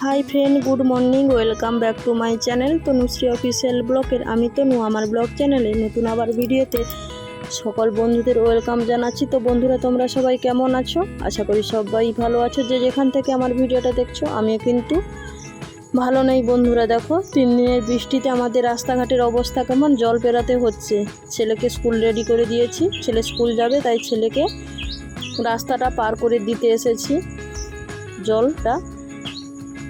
Hi friend, good morning, welcome back to my channel Tanushree official ব্লগের। আমি তনু, আমার blog চ্যানেলে নতুন আবার ভিডিওতে সকল বন্ধুদের ওয়েলকাম জানাচ্ছি। তো বন্ধুরা, তোমরা সবাই কেমন আছো? আশা করি সবাই ভালো আছো। যে যেখান থেকে আমার ভিডিওটা দেখছো, আমিও কিন্তু ভালো নেই বন্ধুরা। দেখো, 3 দিনের বৃষ্টিতে আমাদের রাস্তাঘাটের অবস্থা কেমন, জল পেরাতে হচ্ছে। ছেলেকে স্কুল রেডি করে দিয়েছি, ছেলে স্কুল যাবে, তাই ছেলেকে রাস্তাটা পার করে দিতে এসেছি জলটা।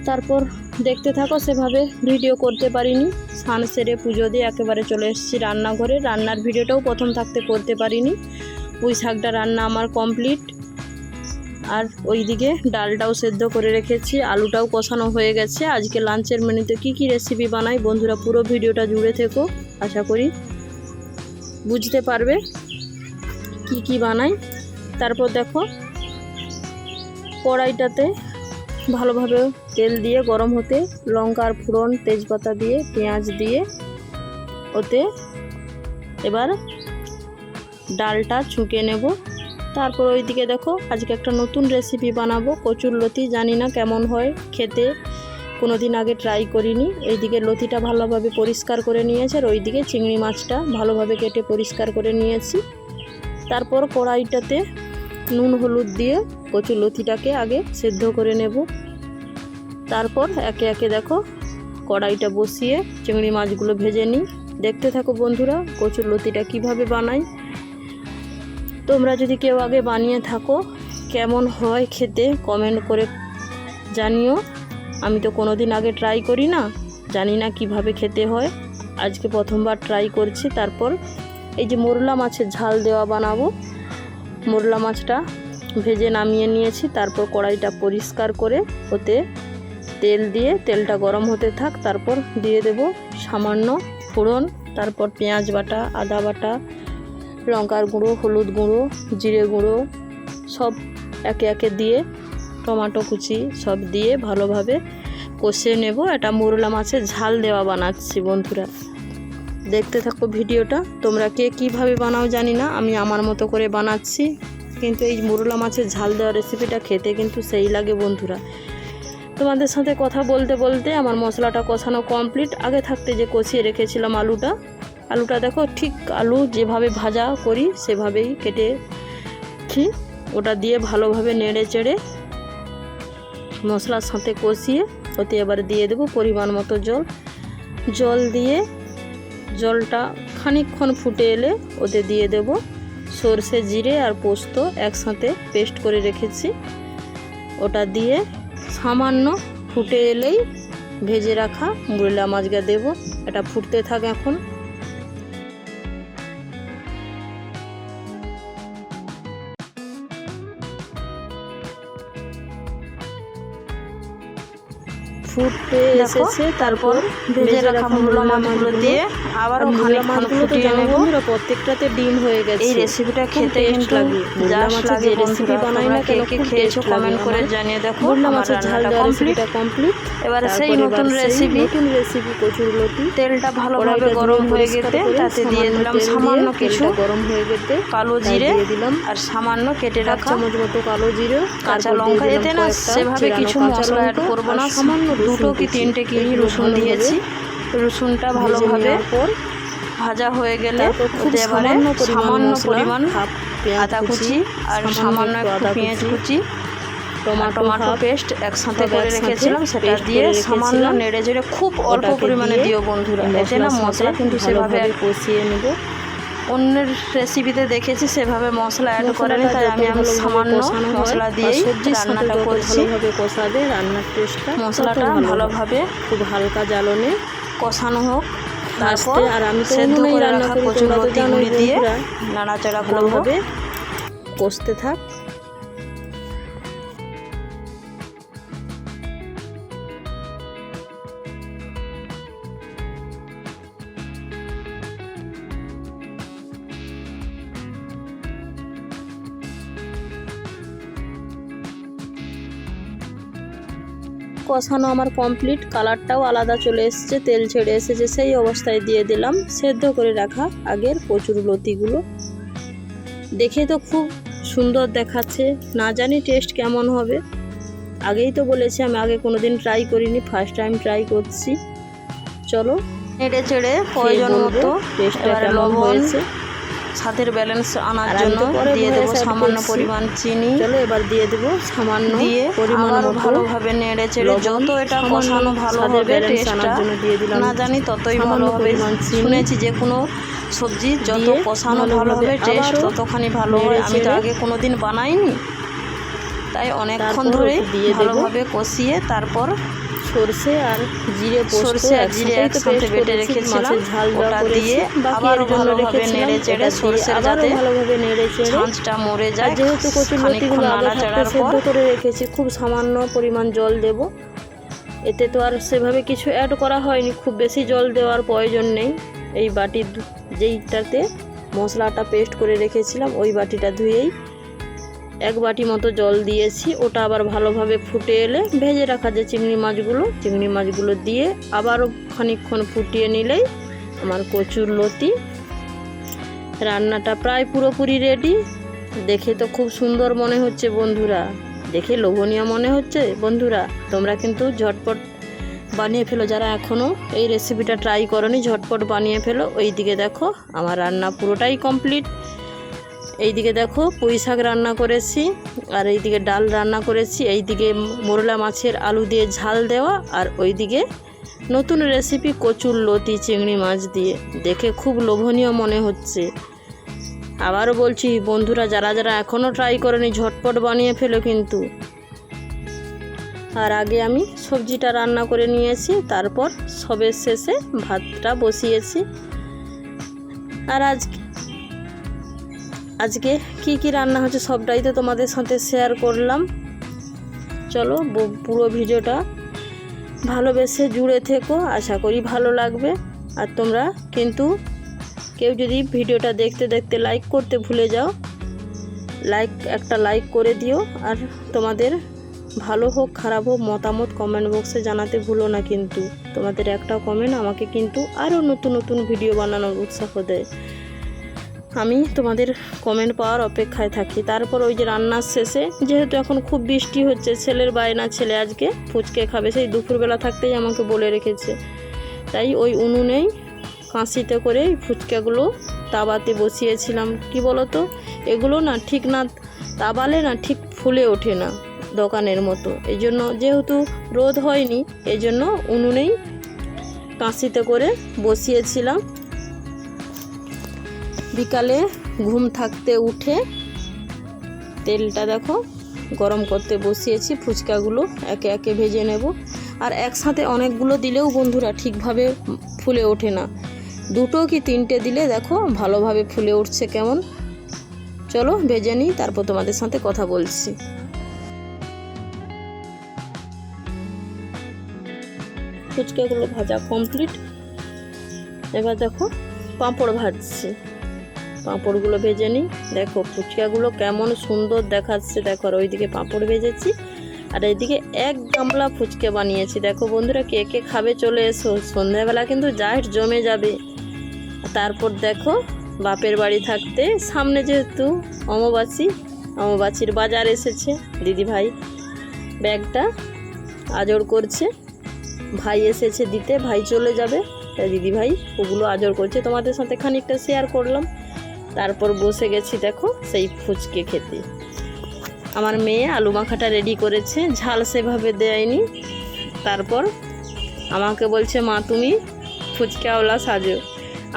তারপর দেখতে থাকো, সেভাবে ভিডিও করতে পারিনি। স্নান সেরে পুজো দিয়ে একেবারে চলে এসেছি রান্নাঘরে। রান্নার ভিডিওটাও প্রথম থাকতে করতে পারিনি। পুঁই শাকটা রান্না আমার কমপ্লিট, আর ওইদিকে ডালটাও সেদ্ধ করে রেখেছি, আলুটাও কষানো হয়ে গেছে। আজকে লাঞ্চের মেনুতে কি রেসিপি বানাই বন্ধুরা, পুরো ভিডিওটা জুড়ে থেকো, আশা করি বুঝতে পারবে কি বানাই। তারপর দেখো, কড়াইটাতে ভালোভাবে তেল দিয়ে গরম হতে লঙ্কার ফোড়ন, তেজপাতা দিয়ে, পেঁয়াজ দিয়ে ওতে এবার ডালটা ছুঁকে নেব। তারপর ওইদিকে দেখো, আজকে একটা নতুন রেসিপি বানাবো, কচুর লতি। জানি না কেমন হয় খেতে, কোনো দিন আগে ট্রাই করিনি। এইদিকে লতিটা ভালোভাবে পরিষ্কার করে নিয়েছে, আর ওইদিকে চিংড়ি মাছটা ভালোভাবে কেটে পরিষ্কার করে নিয়েছি। তারপর কড়াইটাতে নুন হলুদ দিয়ে কচুর লতিটাকে আগে সেদ্ধ করে নেব। তারপর একে একে দেখো কড়াইটা বসিয়ে চিংড়ি মাছগুলো ভেজে নিই। দেখতে থাকো বন্ধুরা, কচুর লতিটা কিভাবে বানাই। তোমরা যদি কেউ আগে বানিয়ে থাকো, কেমন হয় খেতে কমেন্ট করে জানিও। আমি তো কোনো দিন আগে ট্রাই করি না, জানি না কিভাবে খেতে হয়, আজকে প্রথমবার ট্রাই করছি। তারপর এই যে মোরলা মাছের ঝাল দেওয়া বানাবো, মোরলা মাছটা ভেজে নামিয়ে নিয়েছি। তারপর কড়াইটা পরিষ্কার করে ওতে তেল দিয়ে, তেলটা গরম হতে থাক। তারপর দিয়ে দেব সামান্য ফোড়ন, তারপর পেঁয়াজ বাটা, আদা বাটা, লঙ্কার গুঁড়ো, হলুদ গুঁড়ো, জিরে গুঁড়ো সব একে একে দিয়ে, টমেটো কুচি সব দিয়ে ভালোভাবে কষিয়ে নেব। এটা মোরলা মাছের ঝাল দেওয়া বানাচ্ছি বন্ধুরা, দেখতে থাকো ভিডিওটা। তোমরা কে কীভাবে বানাও জানি না, আমি আমার মতো করে বানাচ্ছি। কিন্তু এই মোরলা মাছের ঝাল দেওয়া রেসিপিটা খেতে কিন্তু সেই লাগে বন্ধুরা। তোমাদের সাথে কথা বলতে বলতে আমার মশলাটা কষানো কমপ্লিট। আগে থাকতে যে কষিয়ে রেখেছিলাম আলুটা দেখো, ঠিক আলু যেভাবে ভাজা করি সেভাবেই কেটেছি। ওটা দিয়ে ভালোভাবে নেড়ে চেড়ে মশলার সাথে কষিয়ে ওতে এবার দিয়ে দেবো পরিমাণ মতো জল দিয়ে, জলটা খানিকক্ষণ ফুটে এলে ওতে দিয়ে দেব সরষে, জিরে আর পোস্ত একসাথে পেস্ট করে রেখেছি। ওটা দিয়ে সামান্য ফুটে এলেই ভেজে রাখা মোরলা মাছটা দেব। এটা ফুটতে থাক। এখন ফুটে এসেছে। তারপর ভেজে রাখা মোরলা মাছগুলো দিয়ে আবার মোরলা মাছগুলো তো জানো বন্ধুরা, প্রত্যেকটাতে ডিম হয়ে গেছে। এই রেসিপিটা খেতে কিন্তু মোরলা মাছের যে রেসিপি বানাই না কেন, কে খেয়েছো কমেন্ট করে জানিয়ে দেখো। মোরলা মাছের ঝাল দেওয়া রেসিপিটা কমপ্লিট। এবার সেই নতুন রেসিপি কচুর লতি। তেলটা ভালোভাবে গরম হয়ে গেতে তাতে দিয়ে দিলাম সামান্য কিছু গরম হয়ে গেতে কালো জিরে দিয়ে দিলাম, আর সামান্য কেটে রাখা চামচ মতো কালো জিরে, কাঁচা লঙ্কা। এতে না সেভাবে কিছু মশলা অ্যাড করবো না, সামান্য 2 কি 3টে কি রসুন দিয়েছি। রসুনটা ভালোভাবে ভাজা হয়ে গেলে এবারে সামান্য পরিমাণ আদা কুচি আর সামান্য একটু পেঁয়াজ কুচি, টমেটো পেস্ট একসাথে করে রেখেছিলাম, সেটা দিয়ে সামান্য নেড়ে চেড়ে খুব অল্প পরিমাণে দিও বন্ধুরা। এতে না মশলা কিন্তু সেভাবে কষিয়ে নেব। অন্যের রেসিপিতে দেখেছি সেভাবে মশলা অ্যাড করেনি, তাই আমি সামান্য মশলা দিয়ে রান্নাটা করছি। কষাবে রান্নার টেস্টটা, মশলাটা ভালোভাবে খুব হালকা জ্বালনে কষানো হোক। তারপর আর আমি সেদ্ধ করে রাখা কচুর লতিগুলি দিয়ে নাড়াচাড়া ভালোভাবে কষতে থাক। কষানো আমার কমপ্লিট, কালারটাও আলাদা চলে এসেছে, তেল ছেড়ে এসেছে। সেই অবস্থায় দিয়ে দিলাম সেদ্ধ করে রাখা আগের কচুর লতিগুলো। দেখে তো খুব সুন্দর দেখাচ্ছে, না জানি টেস্ট কেমন হবে। আগেই তো বলেছি আমি আগে কোনোদিন ট্রাই করিনি, ফার্স্ট টাইম ট্রাই করছি। চলো নেড়ে চেড়ে প্রয়োজন মতো এবারে লবণ স্বাদের ব্যালেন্স আনার জন্য দিয়ে দেবো সামান্য পরিমাণ চিনি। চলো এবার দিয়ে দেবো সামান্য দিয়ে পরিমাণ ভালোভাবে নেড়ে চেড়ে যত এটা কষানো ভালো হবে টেস্টটা না জানি ততই ভালো হবে। শুনেছি যে কোনো সবজি যত কষানো ভালো হবে টেস্ট ততখানি ভালো হয়। আমি তো আগে কোনোদিন বানাইনি, তাই অনেকক্ষণ ধরে ভালোভাবে কষিয়ে তারপর সরষে আর জিরে একসাথে বেটে রেখেছিলাম ওটা দিয়ে আবার ভালোভাবে নেড়ে চেড়ে সরষের যাতে ভালোভাবে নেড়ে চেড়ে ছাঁচটা মরে যায়। যেহেতু কচুরলতিগুলো আগে থাকতে সেদ্ধ করে রেখেছি, খুব সামান্য পরিমাণ জল দেব। এতে তো আর সেভাবে কিছু অ্যাড করা হয়নি, খুব বেশি জল দেওয়ার প্রয়োজন নেই। এই বাটির যেইটাতে মশলাটা পেস্ট করে রেখেছিলাম ওই বাটিটা ধুয়েই 1 বাটি মতো জল দিয়েছি। ওটা আবার ভালোভাবে ফুটে এলে ভেজে রাখা যে চিংড়ি মাছগুলো দিয়ে আবারও খানিকক্ষণ ফুটিয়ে নিলেই আমার কচুরলতি রান্নাটা প্রায় পুরোপুরি রেডি। দেখে তো খুব সুন্দর মনে হচ্ছে বন্ধুরা, দেখে লোভনীয় মনে হচ্ছে বন্ধুরা। তোমরা কিন্তু ঝটপট বানিয়ে ফেলো, যারা এখনও এই রেসিপিটা ট্রাই করোনি ঝটপট বানিয়ে ফেলো। ওইদিকে দেখো আমার রান্না পুরোটাই কমপ্লিট। এইদিকে দেখো পুঁই শাক রান্না করেছি, আর এইদিকে ডাল রান্না করেছি, এইদিকে মোরলা মাছের আলু দিয়ে ঝাল দেওয়া, আর ওইদিকে নতুন রেসিপি কচুরলতি চিংড়ি মাছ দিয়ে। দেখে খুব লোভনীয় মনে হচ্ছে। আবারও বলছি বন্ধুরা, যারা যারা এখনও ট্রাই করেনি ঝটপট বানিয়ে ফেলো কিন্তু। আর আগে আমি সবজিটা রান্না করে নিয়েছি, তারপর সবের শেষে ভাতটা বসিয়েছি। আর আজকে কি রান্না হচ্ছে সবটাই তো তোমাদের সাথে শেয়ার করলাম। চলো পুরো ভিডিওটা ভালোবেসে জুড়ে থেকো, আশা করি ভালো লাগবে। আর তোমরা কিন্তু কেউ যদি ভিডিওটা দেখতে দেখতে লাইক করতে ভুলে যাও, একটা লাইক করে দিও। আর তোমাদের ভালো হোক খারাপ হোক মতামত কমেন্ট বক্সে জানাতে ভুলো না কিন্তু। তোমাদের একটা কমেন্ট আমাকে কিন্তু আরও নতুন নতুন ভিডিও বানানোর উৎসাহ দেয়। আমি তোমাদের কমেন্ট পাওয়ার অপেক্ষায় থাকি। তারপর ওই যে রান্নার শেষে, যেহেতু এখন খুব বৃষ্টি হচ্ছে, ছেলের বায়না, ছেলে আজকে ফুচকে খাবে, সেই দুপুরবেলা থাকতেই আমাকে বলে রেখেছে। তাই ওই উনুনেই কাঁচিতে করে ফুচকাগুলো তাওয়াতে বসিয়েছিলাম। কি বলো তো, এগুলো না ঠিক না তাওয়ালে না ঠিক ফুলে ওঠে না দোকানের মতো। এই জন্য যেহেতু রোদ হয়নি, এই জন্য উনুনেই কাঁচিতে করে বসিয়েছিলাম। বিকালে ঘুম থাকতে উঠে তেলটা দেখো গরম করতে বসিয়েছি, ফুচকাগুলো একে একে ভেজে নেব। আর একসাথে অনেকগুলো দিলেও বন্ধুরা ঠিকভাবে ফুলে ওঠে না, 2 কি 3টে দিলে দেখো ভালোভাবে ফুলে উঠছে কেমন। চলো ভেজে নিই, তারপর তোমাদের সাথে কথা বলছি। ফুচকাগুলো ভাজা কমপ্লিট। এবার দেখো পাঁপড় ভাজছি, পাঁপড়গুলো ভেজে নিই। দেখো ফুচকাগুলো কেমন সুন্দর দেখাচ্ছে, দেখো। আর ওইদিকে পাঁপড় ভেজেছি, আর এইদিকে 1 গামলা ফুচকা বানিয়েছি। দেখো বন্ধুরা, কে কে খাবে চলে এসো, সন্ধ্যাবেলা কিন্তু জাস্ট জমে যাবে। তারপর দেখো বাপের বাড়ি থাকতে সামনে যেহেতু অমাবাসীর বাজার এসেছে, দিদিভাই ব্যাগটা আজর করছে। ভাই এসেছে দিতে, ভাই চলে যাবে, তাই দিদিভাই ওগুলো আজর করছে, তোমাদের সাথে খানিকটা শেয়ার করলাম। তারপর বসে গেছি দেখো সেই ফুচকে খেতে। আমার মেয়ে আলু মাখাটা রেডি করেছে, ঝাল সেভাবে দেয়নি। তারপর আমাকে বলছে, মা তুমি ফুচকাওয়ালা সাজো।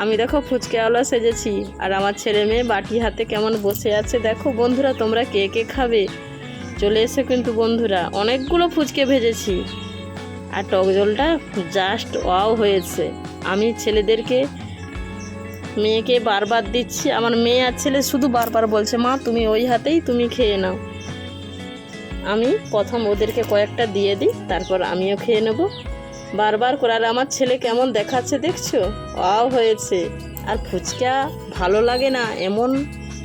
আমি দেখো ফুচকাওয়ালা সেজেছি, আর আমার ছেলে মেয়ে বাটি হাতে কেমন বসে আছে। দেখো বন্ধুরা, তোমরা কে কে খাবে চলে এসে কিন্তু বন্ধুরা। অনেকগুলো ফুচকে ভেজেছি, আর টক জলটা জাস্ট ওয়াও হয়েছে। আমি মেয়েকে বারবার দিচ্ছি, আমার মেয়ে আর ছেলে শুধু বারবার বলছে, মা তুমি ওই হাতেই তুমি খেয়ে নাও। আমি প্রথম ওদেরকে কয়েকটা দিয়ে দিই, তারপর আমিও খেয়ে নেব বারবার করে। আর আমার ছেলে কেমন দেখাচ্ছে দেখছো, ওয়াও হয়েছে। আর ফুচকা ভালো লাগে না এমন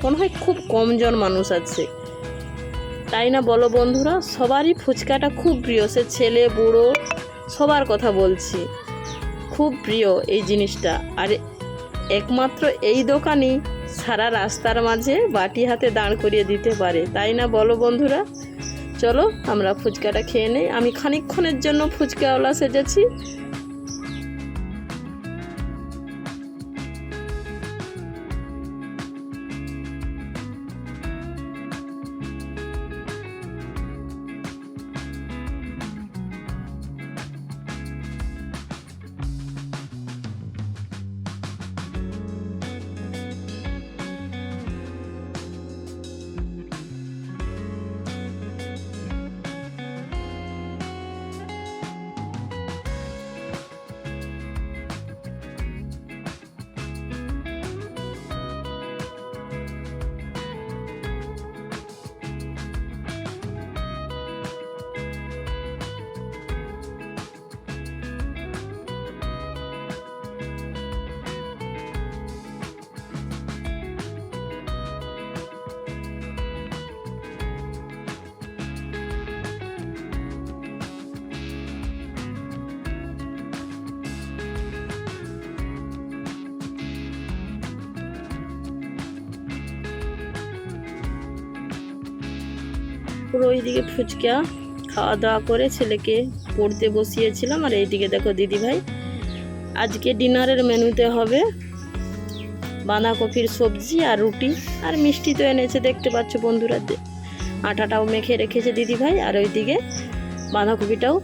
মনে হয় খুব কমজন মানুষ আছে, তাই না বলো বন্ধুরা? সবারই ফুচকাটা খুব প্রিয়, সে ছেলে বুড়ো সবার কথা বলছি, খুব প্রিয় এই জিনিসটা। আর একমাত্র এই দোকানই সারা রাস্তার মাঝে বাটি হাতে দাঁড় করিয়ে দিতে পারে, তাই না বলো বন্ধুরা? চলো আমরা ফুচকাটা খেয়ে নেই। আমি খানিকক্ষণের জন্য ফুচকাওয়ালা সেজেছি। পুরো ওইদিকে ফুচকা খাওয়া দাওয়া করে ছেলেকে পড়তে বসিয়েছিলাম। আর এইদিকে দেখো দিদিভাই আজকে ডিনারের মেনুতে হবে বাঁধাকপির সবজি আর রুটি আর মিষ্টি তো এনেছে, দেখতে পাচ্ছ বন্ধুরা। আটাটাও মেখে রেখেছে দিদিভাই। আর ওইদিকে বাঁধাকপিটাও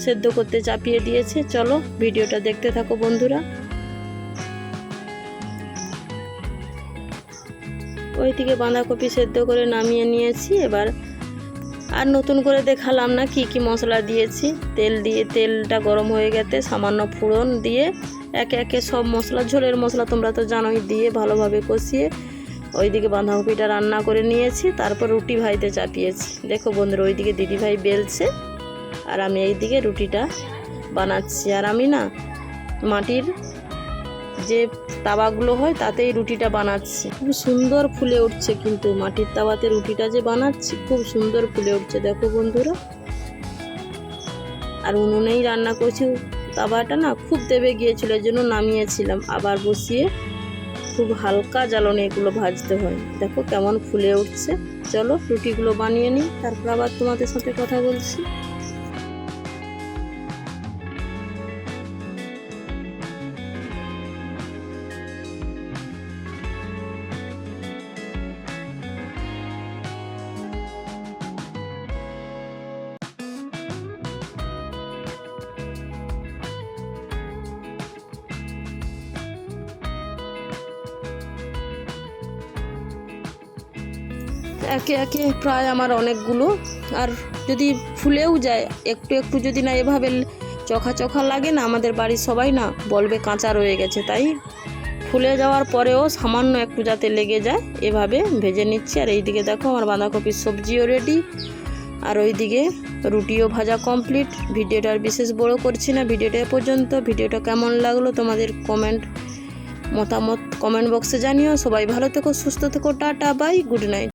সেদ্ধ করতে চাপিয়ে দিয়েছে। চলো ভিডিওটা দেখতে থাকো বন্ধুরা। ওইদিকে বাঁধাকপি সেদ্ধ করে নামিয়ে নিয়েছি। এবার আর নতুন করে দেখালাম না কি কি মশলা দিয়েছি। তেলটা গরম হয়ে গেছে সামান্য ফোড়ন দিয়ে একে একে সব মশলা, ঝোলের মশলা তোমরা তো জানোই, দিয়ে ভালোভাবে কষিয়ে ওইদিকে বাঁধাকপিটা রান্না করে নিয়েছি। তারপর রুটি ভাইতে চাপিয়েছি। দেখো বন্ধুরা ওইদিকে দিদিভাই বেলছে আর আমি এইদিকে রুটিটা বানাচ্ছি। আর আমি না মাটির যে তাওয়াগুলো হয় তাতেই রুটিটা বানাচ্ছি। খুব সুন্দর ফুলে উঠছে, কিন্তু মাটির তাওয়াতে রুটিটা যে বানাচ্ছি খুব সুন্দর ফুলে উঠছে দেখো বন্ধুরা। আর উনুনেই রান্না করছি, তাওয়াটা না খুব দেবে গিয়েছিল, এর জন্য নামিয়েছিলাম। আবার বসিয়ে খুব হালকা জ্বালনে এগুলো ভাজতে হয়। দেখো কেমন ফুলে উঠছে। চলো রুটিগুলো বানিয়ে নিই, তারপর আবার তোমাদের সাথে কথা বলছি। একে একে প্রায় আমার অনেকগুলো, আর যদি ফুলেও যায় একটু একটু যদি না এভাবে চোখা চোখা লাগে না, আমাদের বাড়ির সবাই না বলবে কাঁচা রয়ে গেছে। তাই ফুলে যাওয়ার পরেও সামান্য একটু যাতে লেগে যায় এভাবে ভেজে নিচ্ছি। আর এইদিকে দেখো আমার বাঁধাকপির সবজিও রেডি, আর ওইদিকে রুটিও ভাজা কমপ্লিট। ভিডিওটা আর বিশেষ বড় করছি না, ভিডিওটা এ পর্যন্ত। ভিডিওটা কেমন লাগলো তোমাদের মতামত কমেন্ট বক্সে জানিও। সবাই ভালো থেকো, সুস্থ থেকো, টাটা বাই, গুড নাইট।